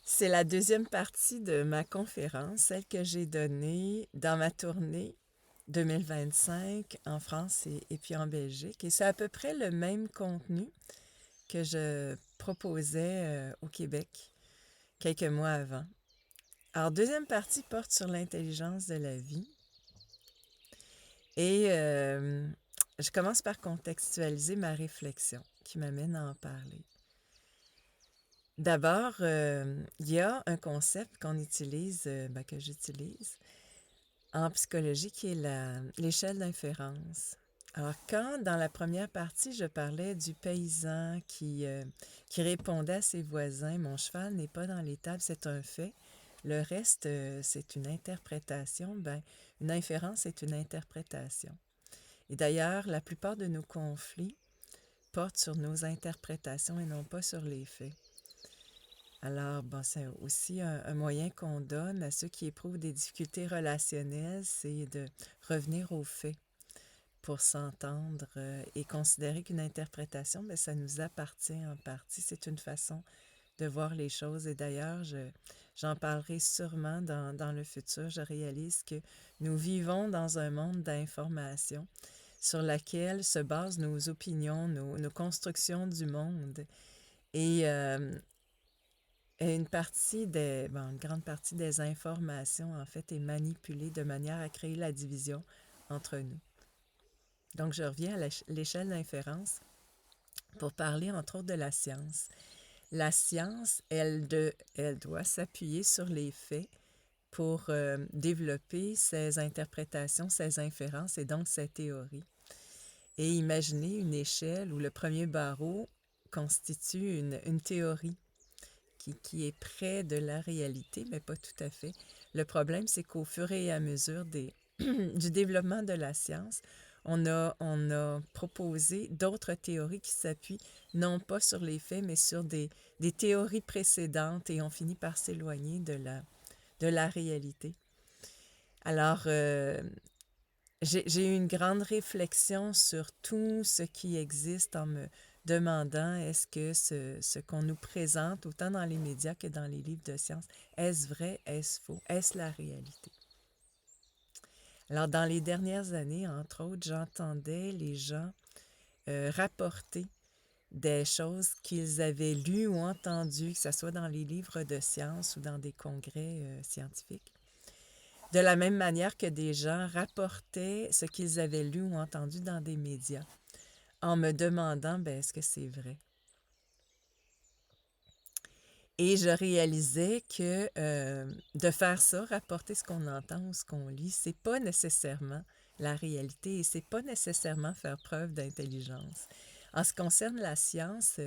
C'est la deuxième partie de ma conférence, celle que j'ai donnée dans ma tournée 2025 en France et puis en Belgique. Et c'est à peu près le même contenu que je proposais au Québec quelques mois avant. Alors, deuxième partie porte sur l'intelligence de la vie. Et je commence par contextualiser ma réflexion qui m'amène à en parler. D'abord, il y a un concept qu'on utilise, que j'utilise en psychologie, qui est l'échelle d'inférence. Alors, quand dans la première partie, je parlais du paysan qui répondait à ses voisins, mon cheval n'est pas dans l'étable, c'est un fait. Le reste, c'est une interprétation. Ben, une inférence est une interprétation. Et d'ailleurs, la plupart de nos conflits portent sur nos interprétations et non pas sur les faits. Alors, bon, c'est aussi un moyen qu'on donne à ceux qui éprouvent des difficultés relationnelles, c'est de revenir aux faits pour s'entendre et considérer qu'une interprétation, bien, ça nous appartient en partie. C'est une façon de voir les choses. Et d'ailleurs, j'en parlerai sûrement dans le futur. Je réalise que nous vivons dans un monde d'information sur laquelle se basent nos opinions, nos constructions du monde. Et une une grande partie des informations, en fait, est manipulée de manière à créer la division entre nous. Donc, je reviens à l'échelle d'inférence pour parler, entre autres, de la science. La science, elle doit s'appuyer sur les faits pour développer ses interprétations, ses inférences et donc ses théories. Et imaginez une échelle où le premier barreau constitue une théorie qui est près de la réalité, mais pas tout à fait. Le problème, c'est qu'au fur et à mesure du développement de la science, on a proposé d'autres théories qui s'appuient non pas sur les faits, mais sur des théories précédentes et on finit par s'éloigner de la réalité. Alors, j'ai eu une grande réflexion sur tout ce qui existe en me demandant est-ce que ce qu'on nous présente, autant dans les médias que dans les livres de science, est-ce vrai, est-ce faux, est-ce la réalité? Alors, dans les dernières années, entre autres, j'entendais les gens rapporter des choses qu'ils avaient lues ou entendues, que ce soit dans les livres de science ou dans des congrès scientifiques. De la même manière que des gens rapportaient ce qu'ils avaient lu ou entendu dans des médias, en me demandant, ben, est-ce que c'est vrai? Et je réalisais que de faire ça, rapporter ce qu'on entend ou ce qu'on lit, c'est pas nécessairement la réalité et c'est pas nécessairement faire preuve d'intelligence. En ce qui concerne la science,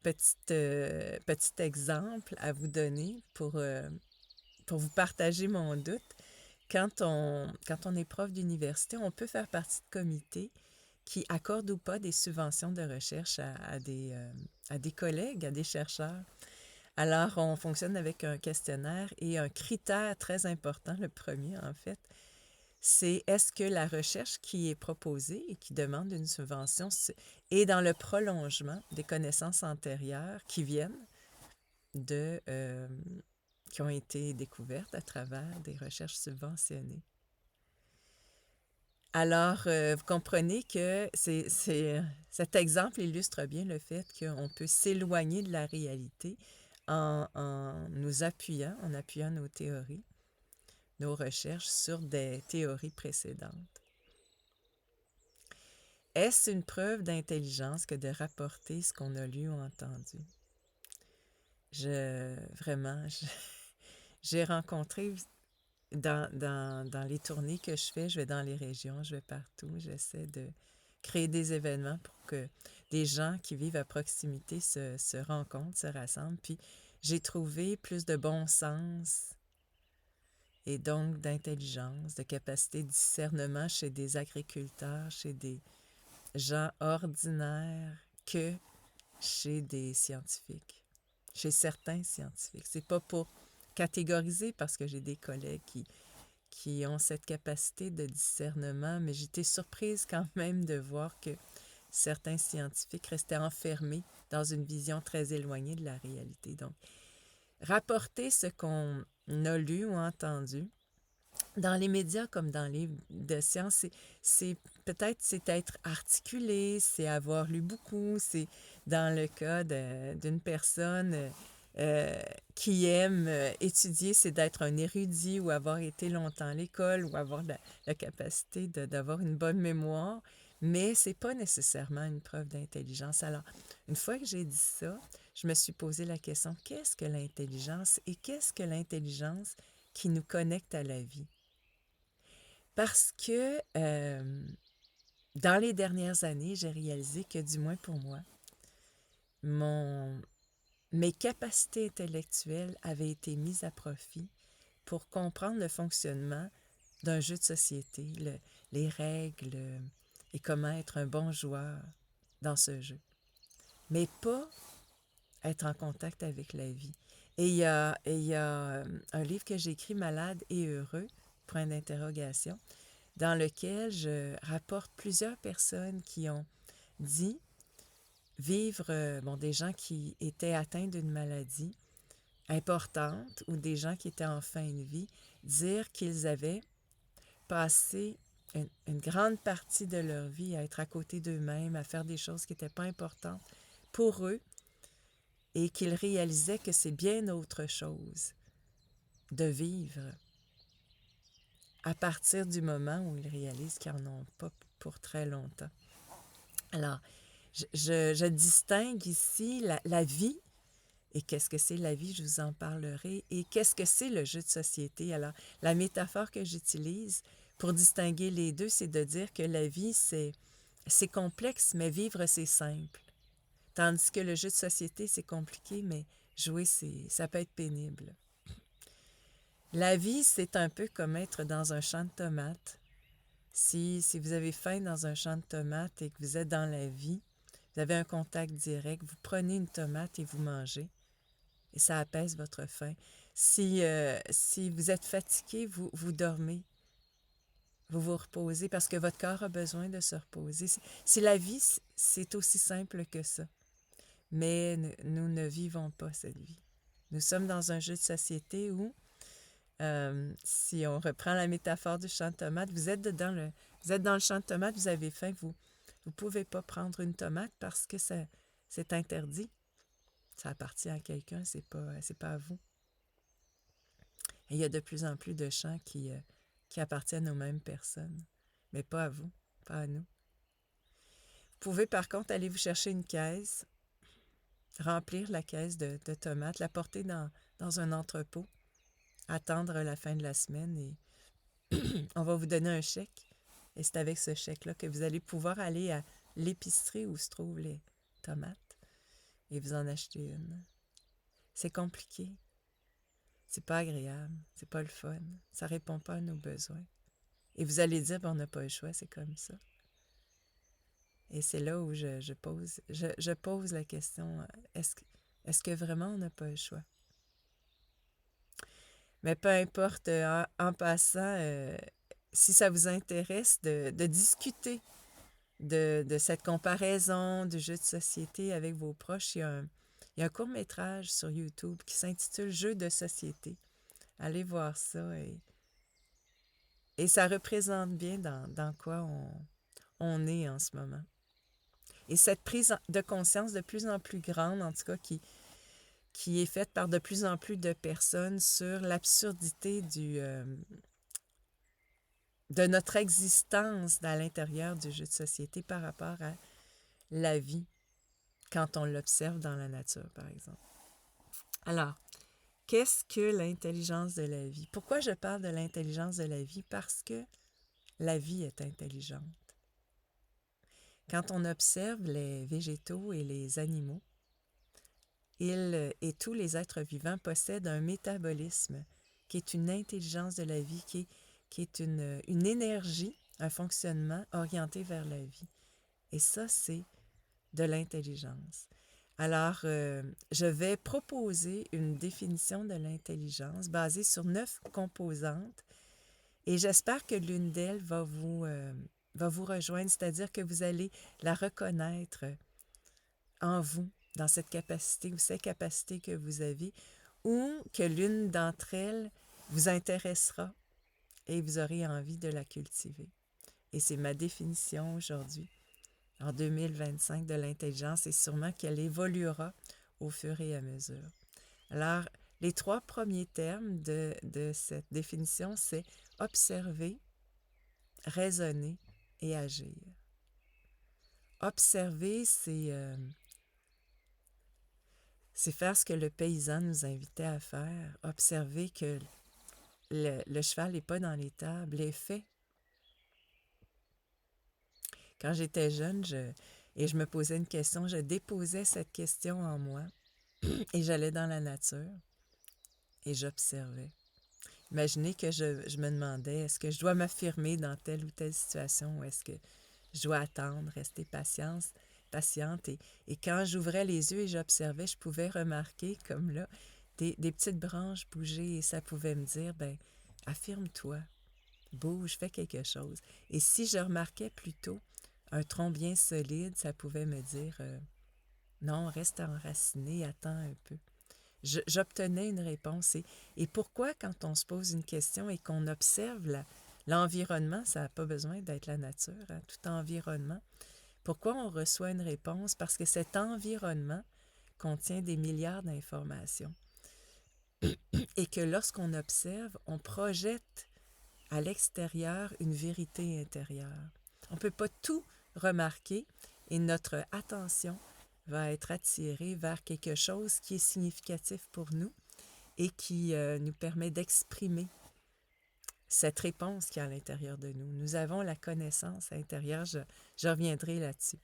petit exemple à vous donner pour vous partager mon doute. Quand on est prof d'université, on peut faire partie de comités qui accordent ou pas des subventions de recherche à des collègues, à des chercheurs. Alors, on fonctionne avec un questionnaire et un critère très important, le premier en fait, c'est est-ce que la recherche qui est proposée et qui demande une subvention est dans le prolongement des connaissances antérieures qui viennent de, qui ont été découvertes à travers des recherches subventionnées. Alors, vous comprenez que cet exemple illustre bien le fait qu'on peut s'éloigner de la réalité en nous appuyant, en appuyant nos théories, nos recherches sur des théories précédentes. Est-ce une preuve d'intelligence que de rapporter ce qu'on a lu ou entendu? Vraiment, j'ai rencontré dans les tournées que je vais dans les régions, je vais partout, j'essaie de créer des événements pour que des gens qui vivent à proximité se rencontrent, se rassemblent. Puis j'ai trouvé plus de bon sens et donc d'intelligence, de capacité de discernement chez des agriculteurs, chez des gens ordinaires que chez des scientifiques, chez certains scientifiques. C'est pas pour catégoriser parce que j'ai des collègues qui ont cette capacité de discernement, mais j'étais surprise quand même de voir que certains scientifiques restaient enfermés dans une vision très éloignée de la réalité. Donc, rapporter ce qu'on a lu ou entendu. Dans les médias comme dans les livres de science, peut-être c'est être articulé, c'est avoir lu beaucoup, c'est dans le cas d'une personne euh, qui aime étudier, c'est d'être un érudit ou avoir été longtemps à l'école ou avoir la capacité d'avoir une bonne mémoire, mais c'est pas nécessairement une preuve d'intelligence. Alors, une fois que j'ai dit ça, je me suis posé la question, qu'est-ce que l'intelligence et qu'est-ce que l'intelligence qui nous connecte à la vie? Parce que dans les dernières années, j'ai réalisé que, du moins pour moi, mon, mes capacités intellectuelles avaient été mises à profit pour comprendre le fonctionnement d'un jeu de société, les règles et comment être un bon joueur dans ce jeu. Mais pas être en contact avec la vie. Et il y a un livre que j'ai écrit, Malade et heureux, point d'interrogation, dans lequel je rapporte plusieurs personnes qui ont dit vivre, des gens qui étaient atteints d'une maladie importante ou des gens qui étaient en fin de vie, dire qu'ils avaient passé une grande partie de leur vie à être à côté d'eux-mêmes, à faire des choses qui n'étaient pas importantes pour eux et qu'ils réalisaient que c'est bien autre chose de vivre à partir du moment où ils réalisent qu'ils n'en ont pas pour très longtemps. Alors, je distingue ici la vie, et qu'est-ce que c'est la vie, je vous en parlerai, et qu'est-ce que c'est le jeu de société. Alors, la métaphore que j'utilise pour distinguer les deux, c'est de dire que la vie, c'est complexe, mais vivre, c'est simple. Tandis que le jeu de société, c'est compliqué, mais jouer, ça peut être pénible. La vie, c'est un peu comme être dans un champ de tomates. Si vous avez faim dans un champ de tomates et que vous êtes dans la vie, vous avez un contact direct, vous prenez une tomate et vous mangez, et ça apaise votre faim. Si vous êtes fatigué, vous dormez, vous vous reposez parce que votre corps a besoin de se reposer. Si la vie, c'est aussi simple que ça. Mais nous ne vivons pas cette vie. Nous sommes dans un jeu de société où, si on reprend la métaphore du champ de tomates, vous êtes dans le champ de tomates, vous avez faim, vous ne pouvez pas prendre une tomate parce que c'est interdit. Ça appartient à quelqu'un, c'est pas à vous. Et il y a de plus en plus de champs qui appartiennent aux mêmes personnes, mais pas à vous, pas à nous. Vous pouvez par contre aller vous chercher une caisse, remplir la caisse de tomates, la porter dans un entrepôt, attendre la fin de la semaine et on va vous donner un chèque. Et c'est avec ce chèque-là que vous allez pouvoir aller à l'épicerie où se trouvent les tomates et vous en acheter une. C'est compliqué. C'est pas agréable. C'est pas le fun. Ça répond pas à nos besoins. Et vous allez dire, on n'a pas le choix, c'est comme ça. Et c'est là où je pose la question, est-ce que vraiment on n'a pas le choix? Mais peu importe, en passant, si ça vous intéresse de discuter de cette comparaison du jeu de société avec vos proches, il y a un court-métrage sur YouTube qui s'intitule Jeux de société. Allez voir ça et ça représente bien dans quoi on est en ce moment. Et cette prise de conscience de plus en plus grande, en tout cas qui est faite par de plus en plus de personnes sur l'absurdité de notre existence à l'intérieur du jeu de société par rapport à la vie quand on l'observe dans la nature, par exemple. Alors, qu'est-ce que l'intelligence de la vie? Pourquoi je parle de l'intelligence de la vie? Parce que la vie est intelligente. Quand on observe les végétaux et les animaux, ils et tous les êtres vivants possèdent un métabolisme qui est une intelligence de la vie, qui est une énergie, un fonctionnement orienté vers la vie. Et ça, c'est de l'intelligence. Alors, je vais proposer une définition de l'intelligence basée sur 9 composantes et j'espère que l'une d'elles va vous rejoindre, c'est-à-dire que vous allez la reconnaître en vous, dans cette capacité ou ces capacités que vous avez, ou que l'une d'entre elles vous intéressera et vous aurez envie de la cultiver. Et c'est ma définition aujourd'hui, en 2025, de l'intelligence, et sûrement qu'elle évoluera au fur et à mesure. Alors, les 3 premiers termes de cette définition, c'est observer, raisonner et agir. Observer, c'est faire ce que le paysan nous invitait à faire. Observer que le cheval n'est pas dans l'étable, est fait. Quand j'étais jeune, et je me posais une question, je déposais cette question en moi et j'allais dans la nature et j'observais. Imaginez que je me demandais, est-ce que je dois m'affirmer dans telle ou telle situation ou est-ce que je dois attendre, rester patiente. Et quand j'ouvrais les yeux et j'observais, je pouvais remarquer, comme là, des petites branches bouger et ça pouvait me dire, ben affirme-toi, bouge, fais quelque chose. Et si je remarquais plutôt un tronc bien solide, ça pouvait me dire, non, reste enraciné, attends un peu. J'obtenais une réponse. Et pourquoi, quand on se pose une question et qu'on observe l'environnement, ça n'a pas besoin d'être la nature, hein, tout environnement, pourquoi on reçoit une réponse? Parce que cet environnement contient des milliards d'informations et que lorsqu'on observe, on projette à l'extérieur une vérité intérieure. On ne peut pas tout remarquer et notre attention va être attirée vers quelque chose qui est significatif pour nous et qui nous permet d'exprimer cette réponse qui est à l'intérieur de nous. Nous avons la connaissance intérieure, je reviendrai là-dessus.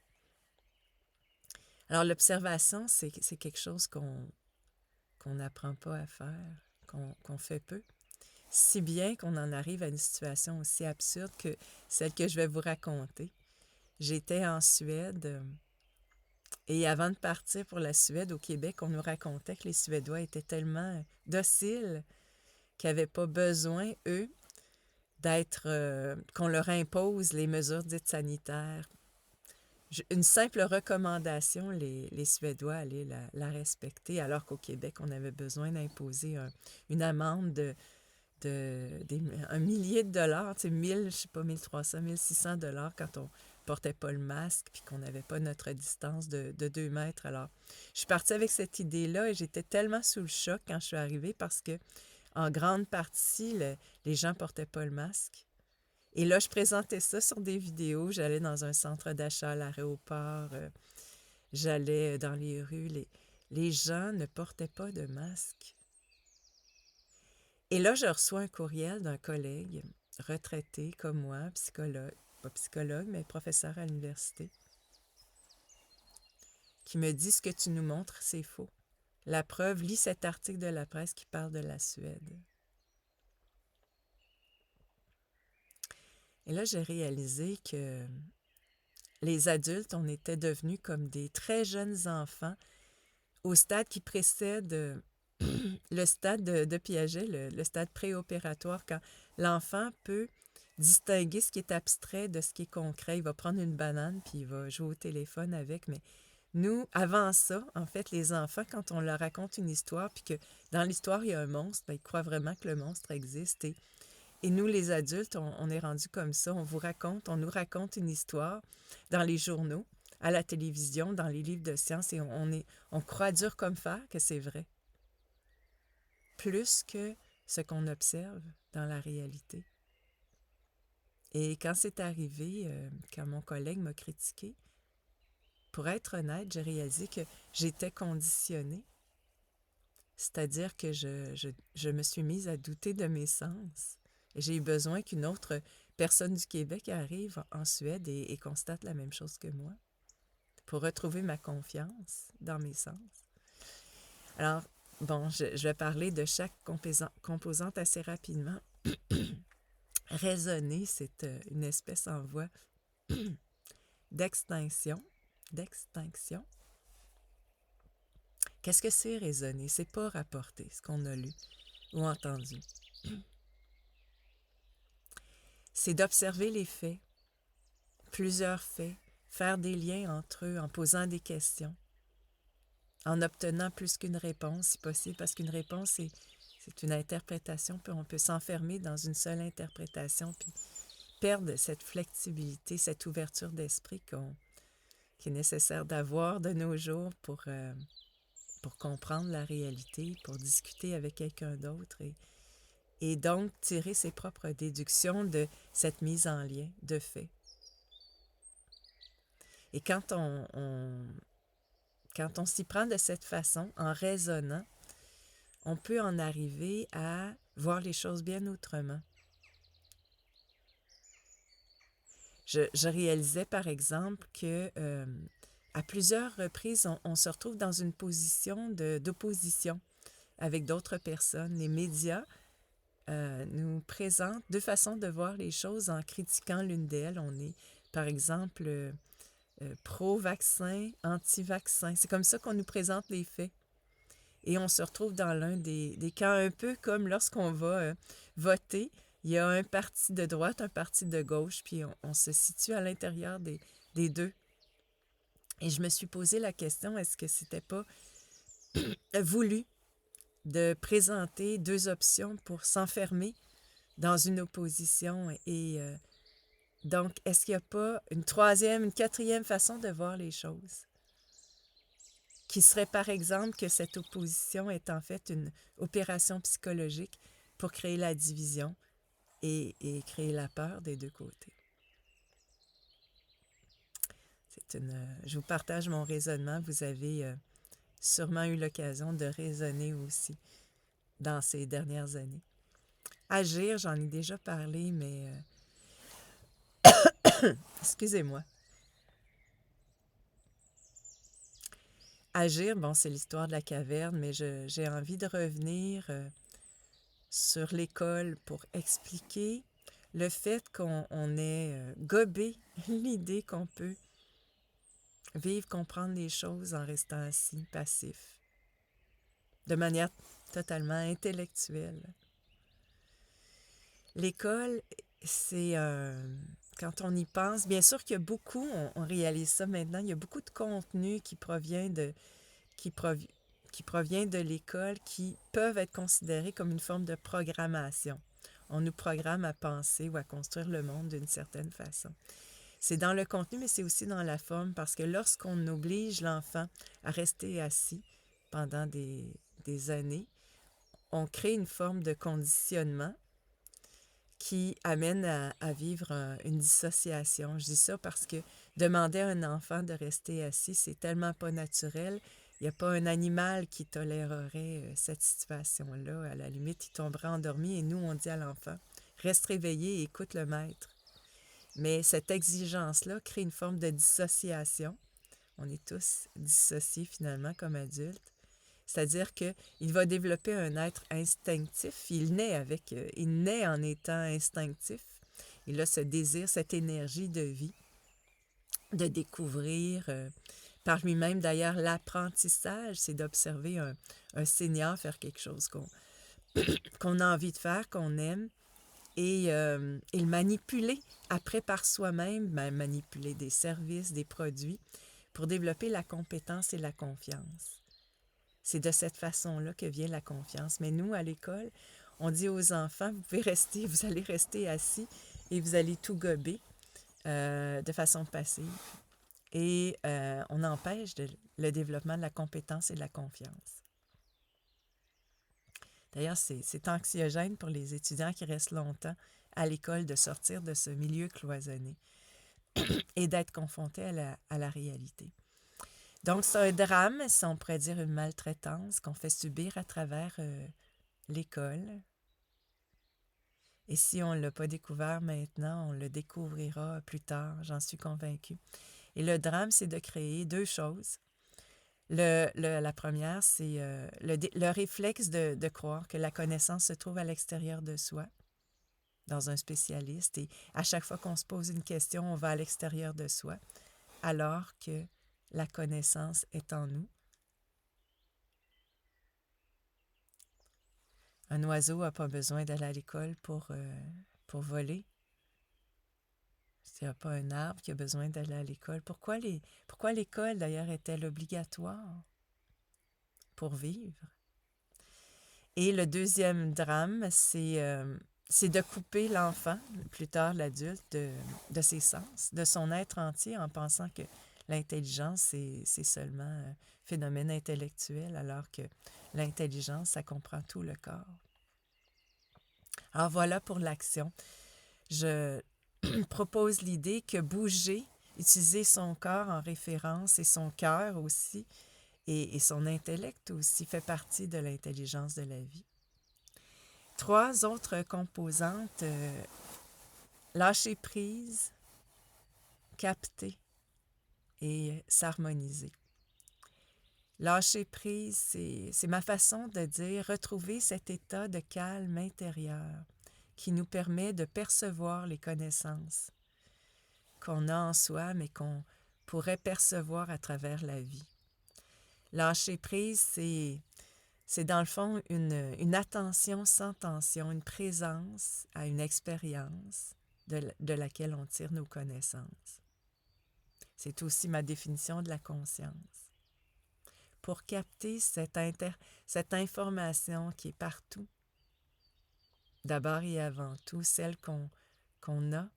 Alors l'observation, c'est quelque chose qu'on n'apprend pas à faire, qu'on fait peu, si bien qu'on en arrive à une situation aussi absurde que celle que je vais vous raconter. J'étais en Suède et avant de partir pour la Suède, au Québec, on nous racontait que les Suédois étaient tellement dociles qu'ils n'avaient pas besoin, eux, qu'on leur impose les mesures dites sanitaires. Une simple recommandation, les Suédois allaient la respecter, alors qu'au Québec, on avait besoin d'imposer une amende un millier de dollars, tu sais, 1000, je sais pas, 1300, 1600 $ quand on portait pas le masque puis qu'on n'avait pas notre distance de 2 mètres. Alors, je suis partie avec cette idée-là et j'étais tellement sous le choc quand je suis arrivée parce que, en grande partie, les gens portaient pas le masque. Et là, je présentais ça sur des vidéos. J'allais dans un centre d'achat à l'aéroport. J'allais dans les rues. Les gens ne portaient pas de masque. Et là, je reçois un courriel d'un collègue retraité comme moi, psychologue, pas psychologue, mais professeur à l'université, qui me dit: ce que tu nous montres, c'est faux. La preuve, lis cet article de la presse qui parle de la Suède. Et là, j'ai réalisé que les adultes, on était devenus comme des très jeunes enfants au stade qui précède le stade de Piaget, le stade préopératoire, quand l'enfant peut distinguer ce qui est abstrait de ce qui est concret. Il va prendre une banane puis il va jouer au téléphone avec. Mais nous, avant ça, en fait, les enfants, quand on leur raconte une histoire puis que dans l'histoire, il y a un monstre, bien, ils croient vraiment que le monstre existe. Et nous, les adultes, on est rendus comme ça. On nous raconte une histoire dans les journaux, à la télévision, dans les livres de sciences et on croit dur comme fer que c'est vrai. Plus que ce qu'on observe dans la réalité. Et quand c'est arrivé, quand mon collègue m'a critiqué, pour être honnête, j'ai réalisé que j'étais conditionnée. C'est-à-dire que je me suis mise à douter de mes sens. J'ai eu besoin qu'une autre personne du Québec arrive en Suède et constate la même chose que moi pour retrouver ma confiance dans mes sens. Alors, bon, je vais parler de chaque composante assez rapidement. Raisonner, c'est une espèce en voie d'extinction. Qu'est-ce que c'est raisonner? C'est pas rapporter ce qu'on a lu ou entendu. C'est d'observer les faits, plusieurs faits, faire des liens entre eux en posant des questions, en obtenant plus qu'une réponse, si possible, parce qu'une réponse, c'est une interprétation, puis on peut s'enfermer dans une seule interprétation, puis perdre cette flexibilité, cette ouverture d'esprit qui est nécessaire d'avoir de nos jours pour comprendre la réalité, pour discuter avec quelqu'un d'autre et donc tirer ses propres déductions de cette mise en lien de fait. Et quand on s'y prend de cette façon, en raisonnant, on peut en arriver à voir les choses bien autrement. Je réalisais par exemple que à plusieurs reprises, on se retrouve dans une position d'opposition avec d'autres personnes. Les médias nous présentent deux façons de voir les choses en critiquant l'une d'elles. On est, par exemple, pro-vaccin, anti-vaccin. C'est comme ça qu'on nous présente les faits. Et on se retrouve dans l'un des camps, un peu comme lorsqu'on va voter. Il y a un parti de droite, un parti de gauche, puis on se situe à l'intérieur des deux. Et je me suis posé la question, est-ce que c'était pas voulu de présenter deux options pour s'enfermer dans une opposition? Et donc, est-ce qu'il n'y a pas une troisième, une quatrième façon de voir les choses? Qui serait par exemple que cette opposition est en fait une opération psychologique pour créer la division et créer la peur des deux côtés. Je vous partage mon raisonnement. Vous avez sûrement eu l'occasion de raisonner aussi dans ces dernières années. Agir, j'en ai déjà parlé, mais excusez-moi. Agir, bon, c'est l'histoire de la caverne, mais j'ai envie de revenir sur l'école pour expliquer le fait qu'on ait gobé l'idée qu'on peut vivre, comprendre les choses en restant assis, passif, de manière totalement intellectuelle. L'école, c'est quand on y pense, bien sûr qu'il y a beaucoup, on réalise ça maintenant, il y a beaucoup de contenu qui provient qui provient de l'école qui peuvent être considérés comme une forme de programmation. On nous programme à penser ou à construire le monde d'une certaine façon. C'est dans le contenu, mais c'est aussi dans la forme, parce que lorsqu'on oblige l'enfant à rester assis pendant des années, on crée une forme de conditionnement qui amène à vivre une dissociation. Je dis ça parce que demander à un enfant de rester assis, c'est tellement pas naturel. Il n'y a pas un animal qui tolérerait cette situation-là. À la limite, il tomberait endormi et nous, on dit à l'enfant, reste réveillé et écoute le maître. Mais cette exigence-là crée une forme de dissociation. On est tous dissociés finalement comme adultes. C'est-à-dire qu'il va développer un être instinctif. Il naît en étant instinctif. Il a ce désir, cette énergie de vie, de découvrir par lui-même. D'ailleurs, l'apprentissage, c'est d'observer un senior faire quelque chose qu'on a envie de faire, qu'on aime, et le manipuler après par soi-même, manipuler des services, des produits, pour développer la compétence et la confiance. C'est de cette façon-là que vient la confiance. Mais nous, à l'école, on dit aux enfants, vous allez rester assis et vous allez tout gober de façon passive. Et on empêche le développement de la compétence et de la confiance. D'ailleurs, c'est anxiogène pour les étudiants qui restent longtemps à l'école de sortir de ce milieu cloisonné et d'être confrontés à la réalité. Donc, c'est un drame, si on pourrait dire une maltraitance qu'on fait subir à travers l'école. Et si on ne l'a pas découvert maintenant, on le découvrira plus tard, j'en suis convaincue. Et le drame, c'est de créer deux choses. La première, c'est le réflexe de croire que la connaissance se trouve à l'extérieur de soi, dans un spécialiste. Et à chaque fois qu'on se pose une question, on va à l'extérieur de soi, alors que la connaissance est en nous. Un oiseau n'a pas besoin d'aller à l'école pour voler. Il n'y a pas un arbre qui a besoin d'aller à l'école. Pourquoi l'école, d'ailleurs, est-elle obligatoire? pour vivre. Et le deuxième drame, c'est de couper l'enfant, plus tard l'adulte, de ses sens, de son être entier, en pensant que l'intelligence, c'est seulement un phénomène intellectuel, alors que l'intelligence, ça comprend tout le corps. Alors voilà pour l'action. Je propose l'idée que bouger, utiliser son corps en référence et son cœur aussi, et son intellect aussi, fait partie de l'intelligence de la vie. 3 autres composantes, lâcher prise, capter et s'harmoniser. Lâcher prise, c'est ma façon de dire retrouver cet état de calme intérieur qui nous permet de percevoir les connaissances qu'on a en soi, mais qu'on pourrait percevoir à travers la vie. Lâcher prise, c'est dans le fond une attention sans tension, une présence à une expérience de laquelle on tire nos connaissances. C'est aussi ma définition de la conscience. Pour capter cette information qui est partout, d'abord et avant tout, celle qu'on a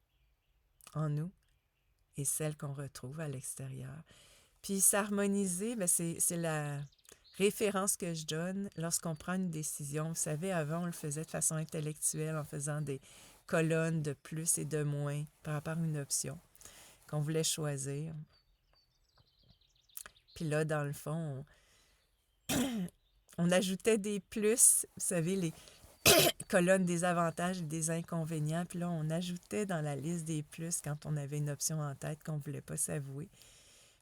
en nous et celle qu'on retrouve à l'extérieur. Puis s'harmoniser, bien, c'est la référence que je donne lorsqu'on prend une décision. Vous savez, avant, on le faisait de façon intellectuelle en faisant des colonnes de plus et de moins par rapport à une option qu'on voulait choisir. Puis là, dans le fond, on ajoutait des plus, vous savez, les colonnes des avantages et des inconvénients. Puis là, on ajoutait dans la liste des plus quand on avait une option en tête qu'on ne voulait pas s'avouer.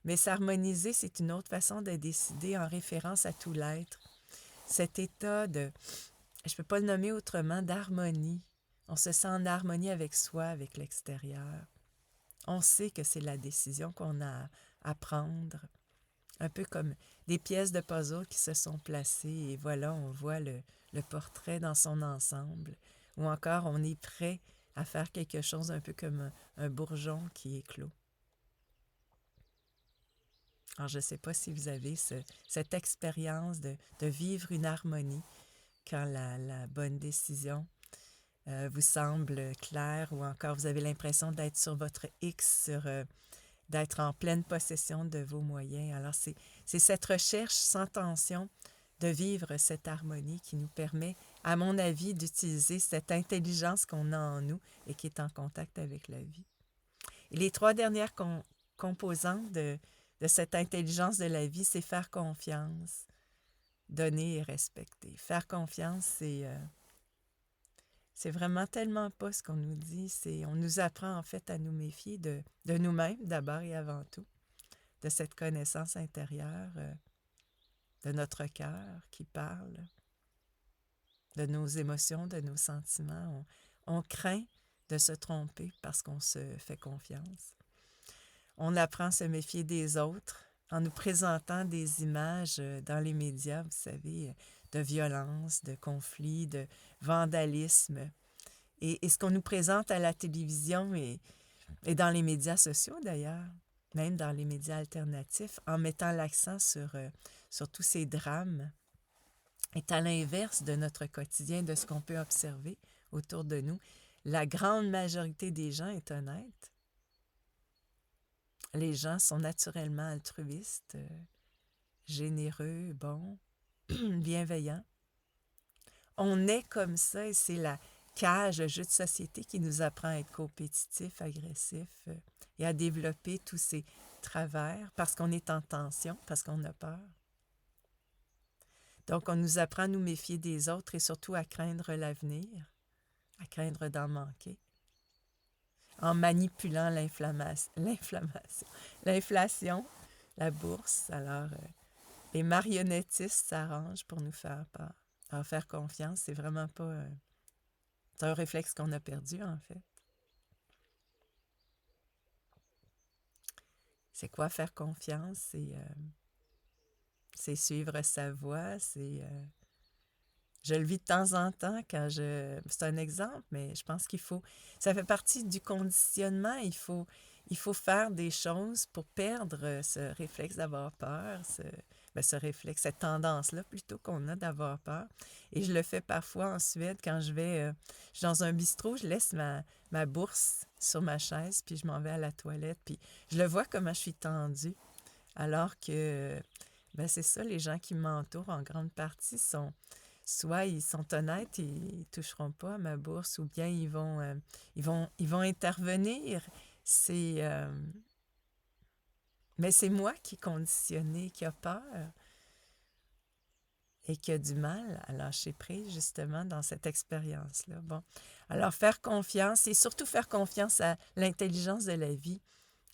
Mais s'harmoniser, c'est une autre façon de décider en référence à tout l'être. Cet état de, je ne peux pas le nommer autrement, d'harmonie. On se sent en harmonie avec soi, avec l'extérieur. On sait que c'est la décision qu'on a à prendre. Un peu comme des pièces de puzzle qui se sont placées et voilà, on voit le portrait dans son ensemble. Ou encore, on est prêt à faire quelque chose un peu comme un bourgeon qui éclot. Alors, je ne sais pas si vous avez cette expérience de vivre une harmonie quand la bonne décision vous semble claire ou encore vous avez l'impression d'être sur votre X, d'être en pleine possession de vos moyens. Alors, c'est cette recherche sans tension de vivre cette harmonie qui nous permet, à mon avis, d'utiliser cette intelligence qu'on a en nous et qui est en contact avec la vie. Et les 3 dernières composantes de cette intelligence de la vie, c'est faire confiance, donner et respecter. Faire confiance, c'est vraiment tellement pas ce qu'on nous dit. On nous apprend en fait à nous méfier de nous-mêmes d'abord et avant tout, de cette connaissance intérieure, de notre cœur qui parle, de nos émotions, de nos sentiments. On craint de se tromper parce qu'on se fait confiance. On apprend à se méfier des autres en nous présentant des images dans les médias, vous savez, de violence, de conflits, de vandalisme. Et ce qu'on nous présente à la télévision et dans les médias sociaux d'ailleurs, même dans les médias alternatifs, en mettant l'accent sur tous ces drames, est à l'inverse de notre quotidien, de ce qu'on peut observer autour de nous. La grande majorité des gens est honnête. Les gens sont naturellement altruistes, généreux, bons, bienveillants. On est comme ça et c'est la cage, le jeu de société qui nous apprend à être compétitif, agressif et à développer tous ces travers parce qu'on est en tension, parce qu'on a peur. Donc, on nous apprend à nous méfier des autres et surtout à craindre l'avenir, à craindre d'en manquer, en manipulant l'inflation, la bourse. Alors, les marionnettistes s'arrangent pour nous faire peur. Alors, faire confiance, c'est vraiment pas... c'est un réflexe qu'on a perdu, en fait. C'est quoi faire confiance? C'est suivre sa voie, je le vis de temps en temps quand c'est un exemple, mais je pense qu'il faut... Ça fait partie du conditionnement. Il faut faire des choses pour perdre ce réflexe d'avoir peur, ce réflexe, cette tendance-là plutôt qu'on a d'avoir peur. Et je le fais parfois en Suède quand je suis dans un bistrot, je laisse ma bourse sur ma chaise, puis je m'en vais à la toilette, puis je le vois comment je suis tendue, alors que, c'est ça, les gens qui m'entourent en grande partie soit ils sont honnêtes et ils toucheront pas à ma bourse, ou bien ils vont intervenir. C'est, mais c'est moi qui est conditionné, qui a peur et qui a du mal à lâcher prise, justement, dans cette expérience-là. Bon, alors faire confiance et surtout faire confiance à l'intelligence de la vie.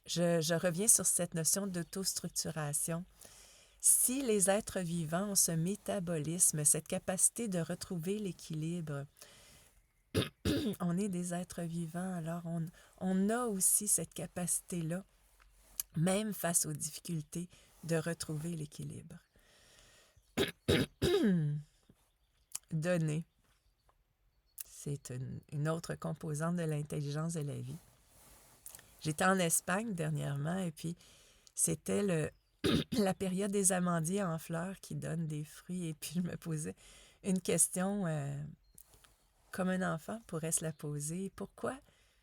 Je reviens sur cette notion d'autostructuration. Si les êtres vivants ont ce métabolisme, cette capacité de retrouver l'équilibre, on est des êtres vivants, alors on a aussi cette capacité-là, même face aux difficultés, de retrouver l'équilibre. Donner, c'est une autre composante de l'intelligence de la vie. J'étais en Espagne dernièrement et puis c'était la période des amandiers en fleurs qui donnent des fruits. Et puis je me posais une question comme un enfant pourrait se la poser. Pourquoi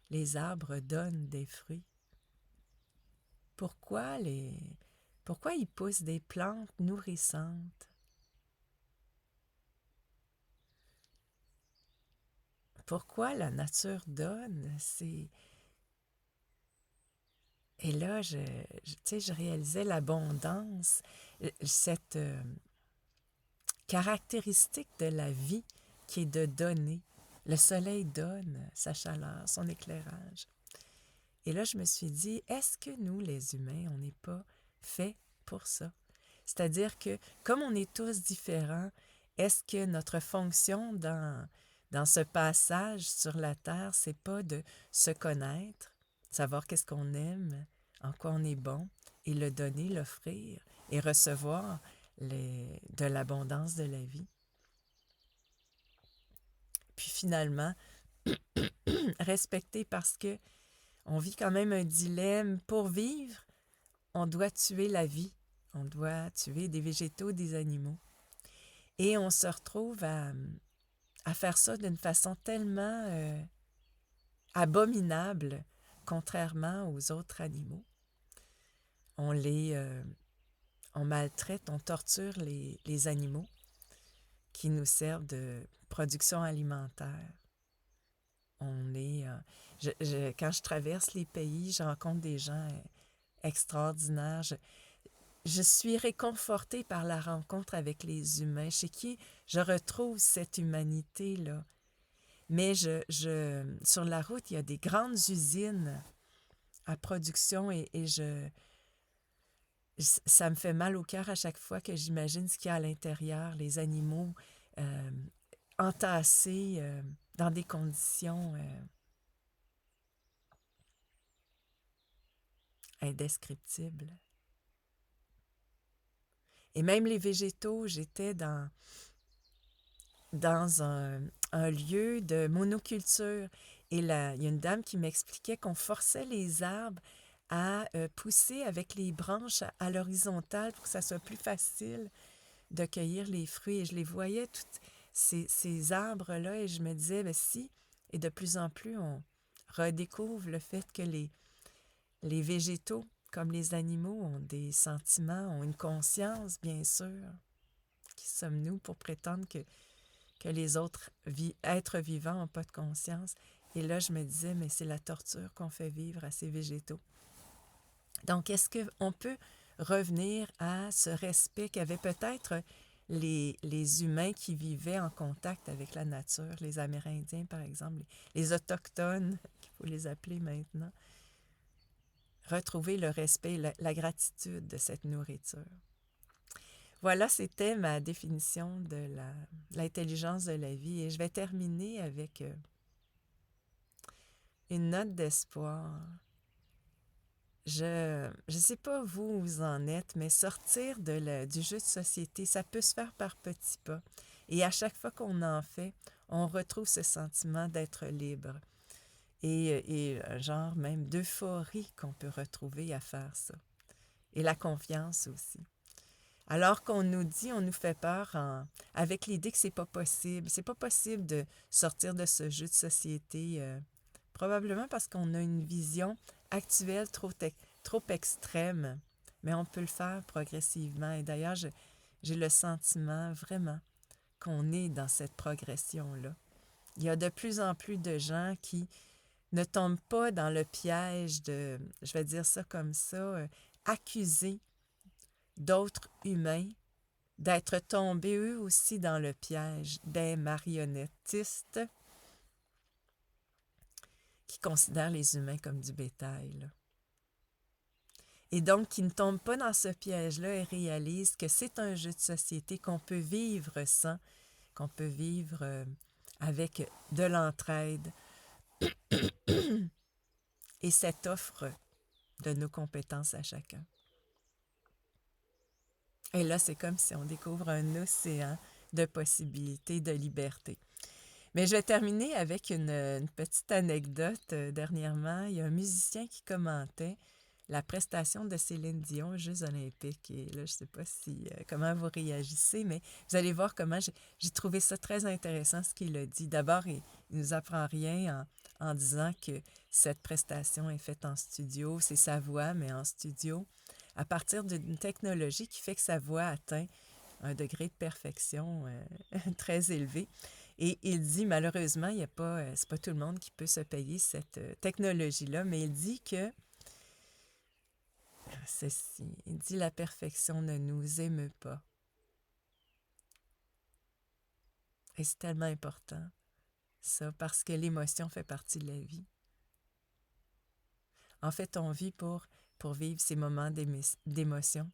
les arbres donnent des fruits? Pourquoi ils poussent des plantes nourrissantes? Pourquoi la nature donne? Et là, tu sais, je réalisais l'abondance, cette caractéristique de la vie qui est de donner. Le soleil donne sa chaleur, son éclairage. Et là, je me suis dit, est-ce que nous, les humains, on n'est pas faits pour ça? C'est-à-dire que, comme on est tous différents, est-ce que notre fonction dans ce passage sur la Terre, c'est pas de se connaître, savoir qu'est-ce qu'on aime, en quoi on est bon, et le donner, l'offrir, et recevoir de l'abondance de la vie? Puis finalement, respecter parce que on vit quand même un dilemme. Pour vivre, on doit tuer la vie. On doit tuer des végétaux, des animaux. Et on se retrouve à faire ça d'une façon tellement abominable, contrairement aux autres animaux. On maltraite, on torture les animaux qui nous servent de production alimentaire. Quand je traverse les pays, je rencontre des gens extraordinaires. Je suis réconfortée par la rencontre avec les humains, chez qui je retrouve cette humanité-là. Mais sur la route, il y a des grandes usines à production et ça me fait mal au cœur à chaque fois que j'imagine ce qu'il y a à l'intérieur, les animaux entassés dans des conditions indescriptibles. Et même les végétaux, j'étais dans un lieu de monoculture. Et là, il y a une dame qui m'expliquait qu'on forçait les arbres à pousser avec les branches à l'horizontale pour que ça soit plus facile de cueillir les fruits. Et je les voyais, tous ces arbres-là, et je me disais, si, et de plus en plus, on redécouvre le fait que les végétaux, comme les animaux, ont des sentiments, ont une conscience, bien sûr. Qui sommes-nous pour prétendre que les autres êtres vivants n'ont pas de conscience? Et là, je me disais, mais c'est la torture qu'on fait vivre à ces végétaux. Donc, est-ce qu'on peut revenir à ce respect qu'avaient peut-être les humains qui vivaient en contact avec la nature, les Amérindiens, par exemple, les Autochtones, qu'il faut les appeler maintenant, retrouver le respect, la gratitude de cette nourriture? Voilà, c'était ma définition de l'intelligence de la vie. Et je vais terminer avec une note d'espoir. Je ne sais pas vous où vous en êtes, mais sortir du jeu de société, ça peut se faire par petits pas. Et à chaque fois qu'on en fait, on retrouve ce sentiment d'être libre. Et un genre même d'euphorie qu'on peut retrouver à faire ça. Et la confiance aussi. Alors qu'on nous dit, on nous fait peur avec l'idée que c'est pas possible. C'est pas possible de sortir de ce jeu de société, probablement parce qu'on a une vision actuelle trop extrême. Mais on peut le faire progressivement. Et d'ailleurs, j'ai le sentiment vraiment qu'on est dans cette progression-là. Il y a de plus en plus de gens qui ne tombent pas dans le piège de, je vais dire ça comme ça, accuser d'autres humains d'être tombés eux aussi dans le piège des marionnettistes qui considèrent les humains comme du bétail, là. Et donc, qui ne tombent pas dans ce piège-là et réalisent que c'est un jeu de société, qu'on peut vivre sans, qu'on peut vivre avec de l'entraide et cette offre de nos compétences à chacun. Et là, c'est comme si on découvre un océan de possibilités, de liberté. Mais je vais terminer avec une petite anecdote. Dernièrement, il y a un musicien qui commentait la prestation de Céline Dion aux Jeux olympiques. Et là, je ne sais pas comment vous réagissez, mais vous allez voir comment j'ai trouvé ça très intéressant ce qu'il a dit. D'abord, il ne nous apprend rien en disant que cette prestation est faite en studio. C'est sa voix, mais en studio, à partir d'une technologie qui fait que sa voix atteint un degré de perfection très élevé. Et il dit, malheureusement, il y a pas, c'est pas tout le monde qui peut se payer cette technologie-là, mais il dit que ceci, il dit la perfection ne nous émeut pas. Et c'est tellement important, ça, parce que l'émotion fait partie de la vie. En fait, on vit pour vivre ces moments d'émotion.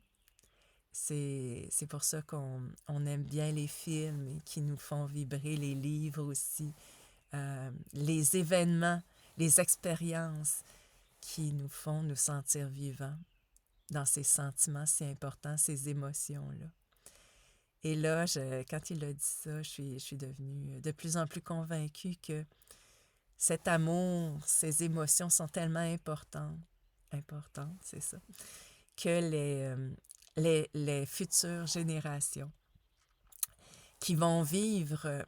C'est pour ça qu'on aime bien les films qui nous font vibrer, les livres aussi, les événements, les expériences qui nous font nous sentir vivants dans ces sentiments si importants, ces émotions-là. Et là, quand il a dit ça, je suis devenue de plus en plus convaincue que cet amour, ces émotions sont tellement importantes, c'est ça, que les futures générations qui vont vivre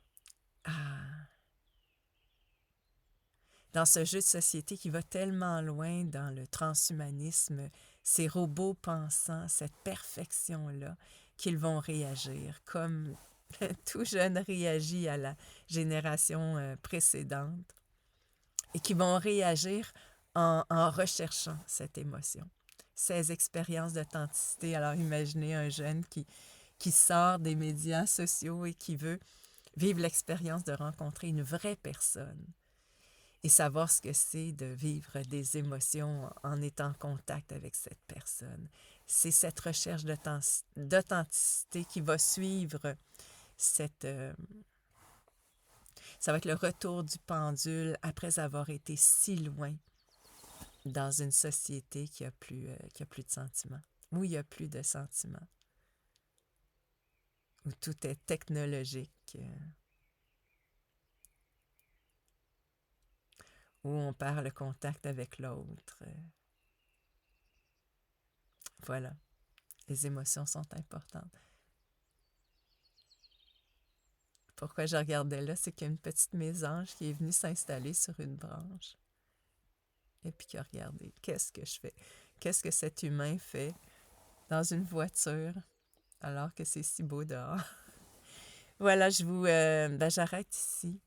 dans ce jeu de société qui va tellement loin dans le transhumanisme, ces robots pensants, cette perfection-là, qu'ils vont réagir comme tout jeune réagit à la génération précédente et qui vont réagir en recherchant cette émotion, ces expériences d'authenticité. Alors imaginez un jeune qui sort des médias sociaux et qui veut vivre l'expérience de rencontrer une vraie personne et savoir ce que c'est de vivre des émotions en étant en contact avec cette personne. C'est cette recherche d'authenticité qui va suivre cette... ça va être le retour du pendule après avoir été si loin dans une société qui a plus de sentiments, où il n'y a plus de sentiments, où tout est technologique, où on perd le contact avec l'autre. Voilà, les émotions sont importantes. Pourquoi je regardais là, c'est qu'il y a une petite mésange qui est venue s'installer sur une branche. Et puis qui a regardé, qu'est-ce que je fais? Qu'est-ce que cet humain fait dans une voiture alors que c'est si beau dehors? Voilà, j'arrête ici.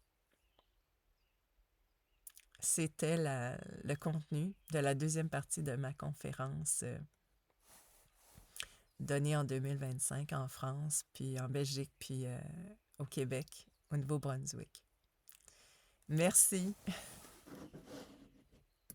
C'était le contenu de la deuxième partie de ma conférence donnée en 2025 en France, puis en Belgique, puis au Québec, au Nouveau-Brunswick. Merci.